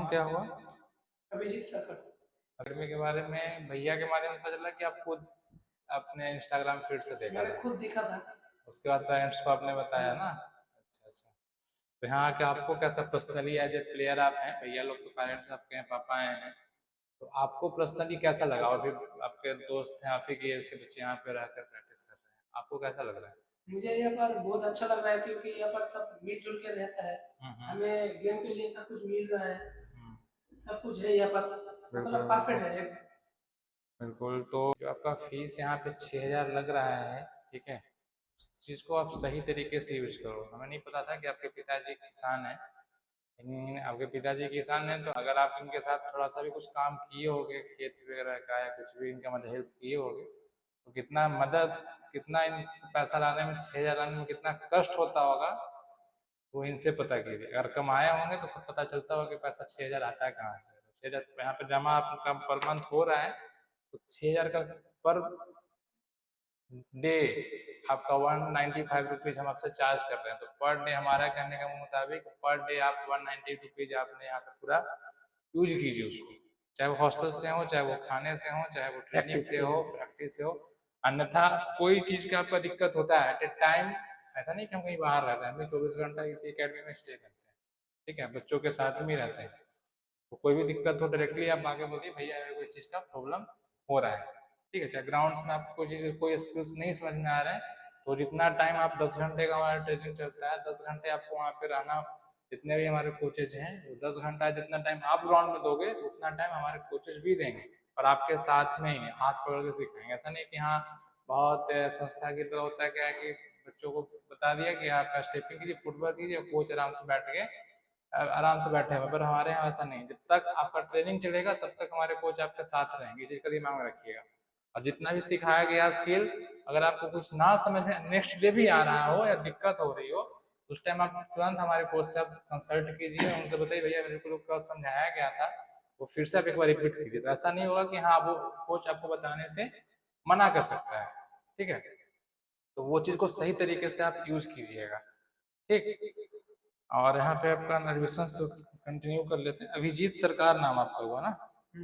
क्या हुआ? Abhijit sir. Academy के बारे में भैया के माध्यम से पता चला कि आप खुद अपने इंस्टाग्राम फीड से देखा मैंने था? खुद देखा था। उसके बाद पेरेंट्स को आपने बताया ना? अच्छा अच्छा। तो यहाँ के आपको कैसा पर्सनली एज ए प्लेयर आप हैं, भैया लोग तो पेरेंट्स आपके हैं, पापा हैं, तो आपको पर्सनली कैसा लगा? और फिर आपके दोस्त हैं, आप ही के एज के बच्चे यहाँ पे रहकर प्रैक्टिस कर रहे हैं, आपको कैसा लग रहा है? मुझे यहाँ पर बहुत अच्छा लग रहा है क्योंकि यहाँ पर सब मिलजुल के रहता है। हम्म। हमें गेम के लिए सब कुछ मिल रहा है, हम्म, सब कुछ है यहाँ पर, बिल्कुल मतलब परफेक्ट बिल्कुल। है। बिल्कुल, तो जो आपका फीस यहाँ पे 6,000 लग रहा है, ठीक है, उस चीज़ को आप सही तरीके से यूज करो। हमें नहीं पता था कि आपके पिताजी किसान हैं, लेकिन आपके पिताजी किसान हैं, तो अगर आप इनके साथ थोड़ा सा भी कुछ काम किए होगे खेत वगैरह का, या कुछ भी इनका मतलब हेल्प किए होगे, तो कितना मदद, कितना इन पैसा लाने में, 6,000 लाने में कितना कष्ट होता होगा, वो इनसे पता कीजिए। अगर कमाए होंगे तो खुद पता चलता होगा कि पैसा 6,000 आता है कहाँ से। 6,000 यहाँ पे जमा आपका पर मंथ हो रहा है, तो 6,000 का पर डे आपका 195 रुपीज हम आपसे चार्ज कर रहे हैं। तो पर डे हमारा कहने का मुताबिक पर डे आप 190 रुपीज आपने यहाँ पे पूरा यूज कीजिए उसको, चाहे वो हॉस्टल से हो, चाहे वो खाने से हो, चाहे वो ट्रेनिंग से हो, प्रैक्टिस से हो। अन्यथा कोई चीज का आपका दिक्कत होता है एट ए टाइम, ऐसा नहीं कि हम कहीं बाहर रहते हैं, हम 24 घंटा इसी अकेडमी में स्टे करते हैं, ठीक है, बच्चों के साथ में रहते हैं। तो कोई भी दिक्कत हो डायरेक्टली आप आगे बोलिए, भैया मेरे को इस चीज़ का प्रॉब्लम हो रहा है, ठीक है। चाहे ग्राउंड्स में आपको कोई चीज़, कोई स्किल्स नहीं समझ में आ रहा है, तो जितना टाइम आप 10 घंटे का हमारा ट्रेनिंग चलता है, 10 घंटे आपको वहाँ पे रहना, जितने भी हमारे कोचेज हैं, वो 10 घंटा जितना टाइम आप ग्राउंड में दोगे उतना टाइम हमारे कोचेज भी देंगे, और आपके साथ में ही हाथ पकड़ के सिखाएंगे। ऐसा नहीं कि हाँ बहुत संस्था की तरह होता है, क्या है कि बच्चों को बता दिया कि आप स्टेपिंग कीजिए, फुटवर्क कीजिए, कोच आराम से बैठ के आराम से बैठे हुए। पर हमारे यहाँ ऐसा नहीं, जब तक आपका ट्रेनिंग चलेगा तब तक हमारे कोच आपके साथ रहेंगे, जिसका दिमाग में रखिएगा। और जितना भी सिखाया गया स्किल, अगर आपको कुछ ना समझ में नेक्स्ट डे भी आ रहा हो या दिक्कत हो रही हो, उस टाइम आप तुरंत हमारे कोच से आप कंसल्ट कीजिए, उनसे बताइए भैया मेरे को कल समझाया गया था, वो फिर से आप एक बार रिपीट कीजिए। तो ऐसा नहीं होगा कि हाँ वो कोच आपको बताने से मना कर सकता है, ठीक है। तो वो चीज को सही तरीके से आप यूज कीजिएगा, ठीक। और यहाँ पे आपका एडमिशन तो कंटिन्यू कर लेते हैं। अभिजीत सरकार नाम आपका हुआ ना?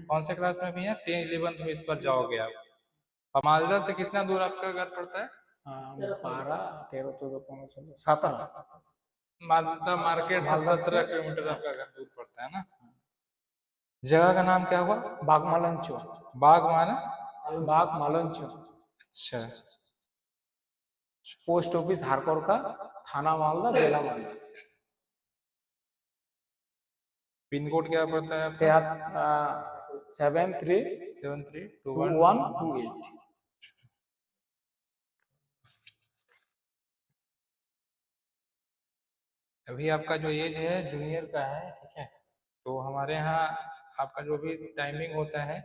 कौन से क्लास में भी है? 10th 11th में इस पर जाओगे आप। और मालदा से कितना दूर आपका घर पड़ता है? 12, 13, 14, 15, 16, 17। मालदा मार्केट से 17 किलोमीटर आपका घर दूर पड़ता है ना? जगह का नाम क्या हुआ? बागमालंचो। बाग माना? बागमालंचो। अच्छा। पोस्ट ऑफिस हारकोर का, थाना मालदा, जिला मालदा। पिन कोड क्या पड़ता है आपका? 732128। अभी आपका जो एज है जूनियर का है, ठीक है। तो हमारे यहाँ आपका जो भी टाइमिंग होता है,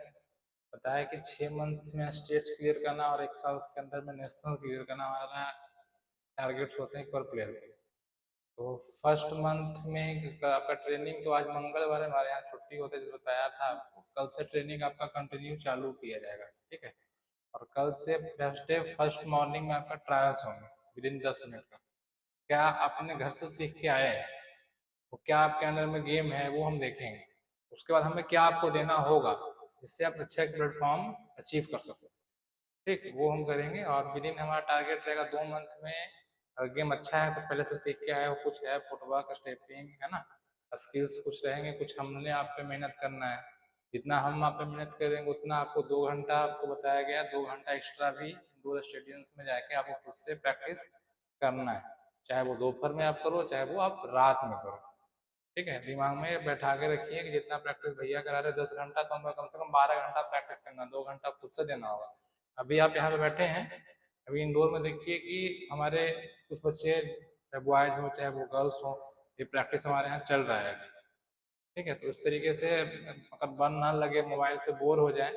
पता है कि 6 मंथ में स्टेट क्लियर करना और 1 साल के अंदर में नेशनल क्लियर करना हमारा टारगेट्स होते हैं पर प्लेयर के। तो फर्स्ट मंथ में आपका ट्रेनिंग, तो आज मंगलवार है, हमारे यहाँ छुट्टी होती है, जो बताया था आपको, कल से ट्रेनिंग आपका कंटिन्यू चालू किया जाएगा, ठीक है। और कल से फर्स्ट डे फर्स्ट मॉर्निंग में आपका ट्रायल्स होंगे विदिन 10 मिनट का। क्या आपने घर से सीख के आए हैं, वो क्या आपके अंदर में गेम है वो हम देखेंगे। उसके बाद हमें क्या आपको देना होगा जिससे आप अच्छा प्लेटफॉर्म अचीव कर सको, ठीक, वो हम करेंगे। और विदिन हमारा टारगेट रहेगा 2 मंथ में, अगर गेम अच्छा है, कुछ पहले से सीख के आए हो, कुछ है फुटवर्क स्टेपिंग है ना, स्किल्स कुछ रहेंगे, कुछ हमने आप पे मेहनत करना है। जितना हम आप पे मेहनत करेंगे उतना आपको 2 घंटा, आपको बताया गया 2 घंटा एक्स्ट्रा भी इंडोर स्टेडियम्स में जाके आपको खुद से प्रैक्टिस करना है, चाहे वो दोपहर में आप करो, चाहे वो आप रात में करो, ठीक है। दिमाग में बैठा के रखिए कि जितना प्रैक्टिस भैया करा रहे 10 घंटा, तो हमें कम से कम 12 घंटा प्रैक्टिस करना, 2 घंटा खुद से देना होगा। अभी आप यहाँ पे बैठे हैं, अभी इंडोर में देखिए कि हमारे कुछ बच्चे, चाहे बॉयज हो चाहे वो गर्ल्स हो, ये प्रैक्टिस हमारे यहाँ चल रहा है, ठीक है। तो इस तरीके से अगर मन ना लगे, मोबाइल से बोर हो जाए,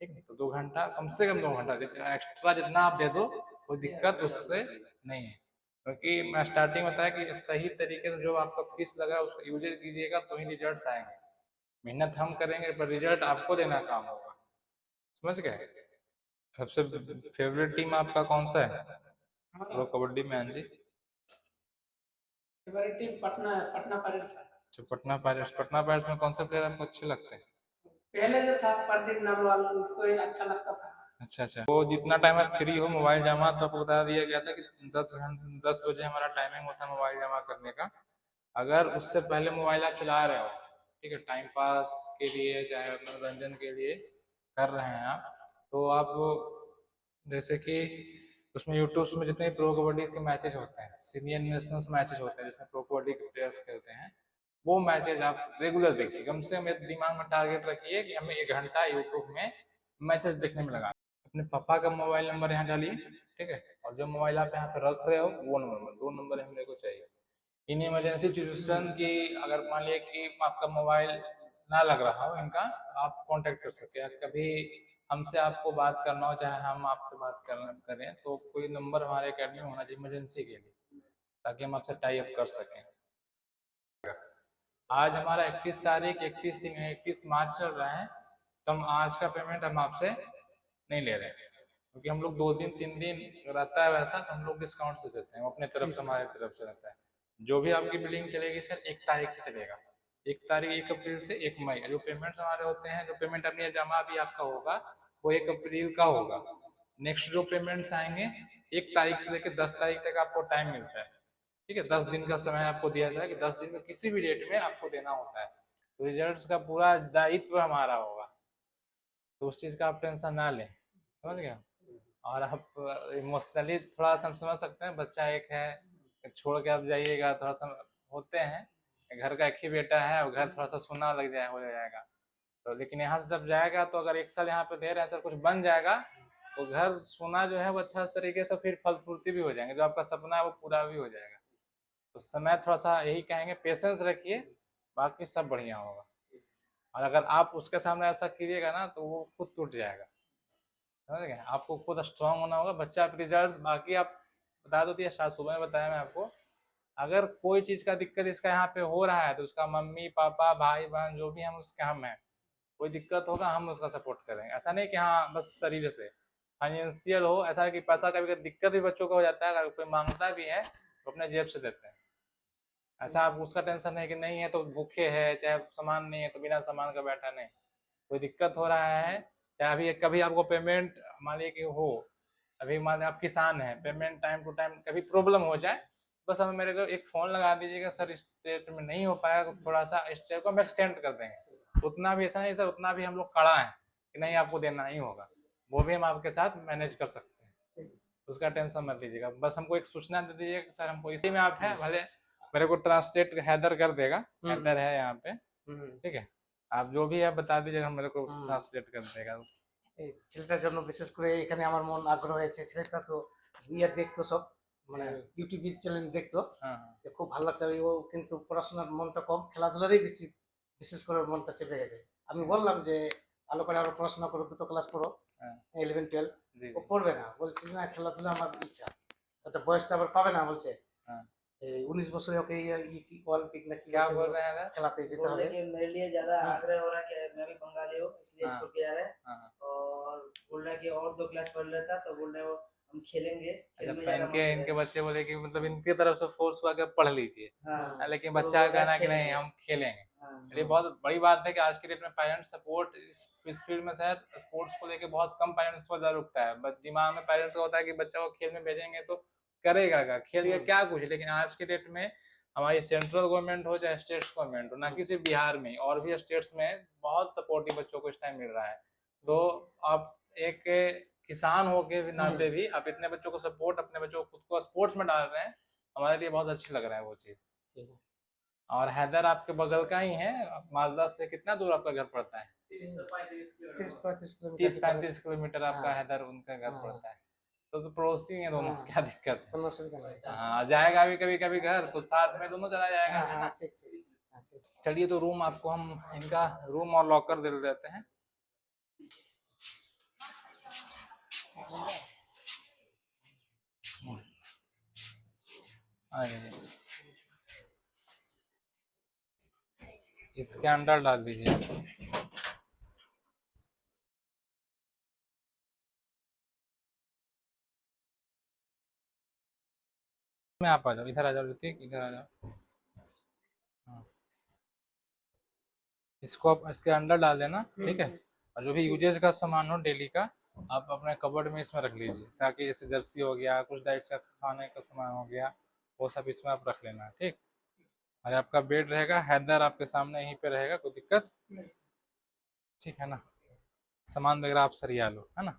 ठीक है, तो 2 घंटा, कम से कम 2 घंटा एक्स्ट्रा जितना आप दे दो, कोई दिक्कत उससे नहीं है। क्योंकि मैं स्टार्टिंग बताया कि सही तरीके से जो आपका फीस लगा है उसको यूज कीजिएगा तो ही रिजल्ट्स आएंगे। मेहनत हम करेंगे पर रिजल्ट आपको देना काम होगा, समझ गए। सबसे फेवरेट टीम आपका कौन सा है वो कबड्डी में? हाँ जी। फेवरेट टीम पटना है, पटना पायरेट्स है। जो पटना पायरेट्स में कौन सा प्लेयर आपको अच्छे लगते हैं? पहले जो था प्रदीप नरवाल, उसको ही अच्छा लगता था। अच्छा, वो जितना टाइम आप फ्री हो मोबाइल जमा, तो आपको बता दिया गया था कि 10 बजे हमारा टाइमिंग होता है मोबाइल जमा करने का। अगर उससे पहले मोबाइल आप चला रहे हो, ठीक है, टाइम पास के लिए चाहे मनोरंजन के लिए कर रहे हैं आप, तो आप जैसे कि उसमें यूट्यूब में जितने प्रो कबड्डी के मैचेस होते हैं, सीनियर नेशनल मैचेस होते हैं जिसमें प्रो कबड्डी के प्लेयर्स खेलते हैं, वो मैचेस आप रेगुलर देखिए। कम से कम एक दिमाग में टारगेट रखिए कि हमें 1 घंटा यूट्यूब में मैचेस देखने में लगा। अपने पापा का मोबाइल नंबर यहाँ डालिए, ठीक है, और जो मोबाइल आप यहाँ पे रख रहे हो वो नंबर, 2 नंबर है मेरे को चाहिए। इन इमरजेंसी सिचुएशन की अगर मान लिया कि आपका मोबाइल ना लग रहा हो इनका, तो आप कांटेक्ट कर सकते हैं। कभी हमसे आपको बात करना हो, चाहे हम आपसे बात करें, तो कोई नंबर हमारे अकेडमी में होना चाहिए इमरजेंसी के लिए, ताकि हम आपसे टाई अप कर सकें। आज हमारा 31 मार्च चल रहा है, तो हम आज का पेमेंट हम आपसे नहीं ले रहे हैं, क्योंकि हम लोग 2 दिन 3 दिन रहता है वैसा, तो हम लोग डिस्काउंट से देते हैं, अपने तरफ से, हमारे तरफ से रहता है। जो भी आपकी बिलिंग चलेगी सर 1 तारीख से चलेगा, 1 तारीख 1 अप्रैल से 1 मई। जो पेमेंट्स हमारे होते हैं, जो पेमेंट अपनी जमा भी आपका होगा वो 1 अप्रैल का होगा। नेक्स्ट जो पेमेंट्स आएंगे 1 तारीख से लेकर 10 तारीख तक आपको टाइम मिलता है, ठीक है, 10 दिन का समय आपको दिया जाए कि 10 दिन में किसी भी डेट में आपको देना होता है। तो रिजल्ट्स का पूरा दायित्व हमारा होगा, तो उस चीज़ का आप टेंशन ना लें, समझ गए। और आप इमोशनली थोड़ा सा हम समझ सकते हैं, बच्चा एक है, छोड़ के आप जाइएगा, थोड़ा सा होते हैं, घर का एक ही बेटा है और घर थोड़ा सा सुना लग जाए हो जाएगा, तो लेकिन यहाँ से जब जाएगा तो अगर 1 साल यहाँ पे दे रहे हैं सर, कुछ बन जाएगा तो घर सोना जो है वो अच्छा तरीके से फिर फल फूर्ति भी हो जाएंगे, जो आपका सपना है वो पूरा भी हो जाएगा। तो समय थोड़ा सा यही कहेंगे, पेशेंस रखिए, बाकी सब बढ़िया होगा। और अगर आप उसके सामने ऐसा कीजिएगा ना तो वो खुद टूट जाएगा, समझ गए। आपको खुद स्ट्रांग होना होगा। बच्चा आप रिजल्ट बाकी आप बता दो, शायद सुबह में बताया मैं आपको, अगर कोई चीज़ का दिक्कत इसका यहाँ पे हो रहा है तो उसका मम्मी पापा भाई बहन जो भी हम उसके हम हैं, कोई दिक्कत होगा हम उसका सपोर्ट करेंगे। ऐसा नहीं कि हाँ बस शरीर से, फाइनेंशियल हो, ऐसा है कि पैसा का भी दिक्कत भी बच्चों को हो जाता है, अगर कोई मांगता भी है तो अपने जेब से देते हैं। ऐसा आप उसका टेंशन है कि नहीं है तो भूखे है, चाहे सामान नहीं है तो बिना सामान का बैठा नहीं, कोई दिक्कत हो रहा है, चाहे अभी कभी आपको पेमेंट मान लीजिए कि हो, अभी मान लीजिए आप किसान हैं, पेमेंट टाइम टू टाइम कभी प्रॉब्लम हो जाए, बस हमें मेरे को एक फ़ोन लगा दीजिएगा, सर इस डेट में नहीं हो पाया तो थोड़ा सा इस चेक को हम एक्सटेंड कर देंगे। उतना भी ऐसा नहीं सर, उतना भी हम लोग कड़ा हैं कि नहीं आपको देना ही होगा, वो भी हम आपके साथ मैनेज कर सकते हैं, उसका टेंशन मत लीजिएगा। बस हमको एक सूचना दे दीजिएगा कि सर हमको इसी में आप हैं, भले मेरे को ट्रांसलेट हैदर कर देगा, हैदर है यहाँ पे, ठीक है, आप जो भी है बता दीजिएगा, मेरे को ट्रांसलेट कर देगा। এই ছেলেটার জন্য বিশেষ করে এখানে আমার মন আগ্রহ হয়েছে। ছেলেটা তো ইয়ে দেখতো সব, মানে ইউটিউব চ্যানেল দেখতো, हाँ তো খুব ভালো লাগছে। ও কিন্তু পড়াশোনার মনটা কম, খেলাধুলারই বেশি, বিশেষ করে ওর মনটা চেপে গেছে। আমি বললাম যে ভালো করে আরো পড়াশোনা করো, 2টো ক্লাস পড়ো, हाँ 11 12। जी ও जी পড়বে না, বলছে যে না খেলাধুলা আমার ইচ্ছা। তো বয়সটা আবার পাবে না বলছে। हाँ। এই 19 বছরে ওকে অলিম্পিক না কি क्या বলছে बोल रहे हैं খেলাতে যেতে बोल হবে। रहे कि मेरे लिए ज्यादा आग्रह हो रहा है कि मैं भी बंगाली हूँ इसलिए हाँ। छोड़ के जा रहे हैं, हाँ और बोल रहे हैं कि और 2 क्लास पढ़ लेता तो बोल रहे हो हम खेलेंगे, खेल अच्छा, में ज्यादा मन इनके लगेगा। बच्चे बोले कि मतलब इनकी तरफ से फोर्स हुआ कि पढ़ लीजिए, हाँ लेकिन तो बच्चा बोल रहा कहना कि नहीं खेलेंगे। हम खेलेंगे। हाँ ये बहुत बड़ी बात है कि आज के डेट में पेरेंट्स सपोर्ट इस फील्ड में शायद स्पोर्ट्स को लेके बहुत कम पेरेंट्स को जागरूकता है, बस दिमाग में पेरेंट्स का होता है कि बच्चा को खेल में भेजेंगे तो करेगा क्या, खेलेगा क्या कुछ। लेकिन आज के डेट में हमारी सेंट्रल गवर्नमेंट हो चाहे स्टेट्स गवर्नमेंट हो, ना कि सिर्फ बिहार में, और भी स्टेट्स में बहुत सपोर्टिव बच्चों को इस टाइम मिल रहा है। तो आप एक किसान हो के नाते भी आप इतने बच्चों को सपोर्ट, अपने बच्चों को खुद को स्पोर्ट्स में डाल रहे हैं, हमारे लिए बहुत अच्छी लग रहा है वो चीज़। और हैदर आपके बगल का ही है, मालदा से कितना दूर आपका घर पड़ता है? 30 से 35 किलोमीटर। 30-35 किलोमीटर 30-35 किलोमीटर आपका हाँ। हैदर उनका घर हाँ। पड़ता है, तो पड़ोसी हैं दोनों, हाँ। क्या दिक्कत है। কোনো অসুবিধা নেই। हाँ, जाएगा भी कभी कभी घर तो साथ में दोनों चला जाएगा, हाँ है हाँ ना। ठीक ठीक। हाँ ठीक। चलिए, तो रूम आपको हम इनका रूम और लॉकर दे देते हैं। आ जाइए, इसके अंदर डाल दीजिए। में आप आ जाओ, इधर आ जाओ ऋतिक, इधर आ जाओ। हाँ। इसको आप इसके अंदर डाल देना, ठीक है। और जो भी यूजेज का सामान हो डेली का, आप अपने कबर्ड में इसमें रख लीजिए, ताकि जैसे जर्सी हो गया, कुछ डाइट का खाने का सामान हो गया, वो सब इसमें आप रख लेना, ठीक। और आपका बेड रहेगा, हैदर आपके सामने यहीं पे रहेगा, कोई दिक्कत ठीक है ना। सामान वगैरह आप सरिया लो, है ना।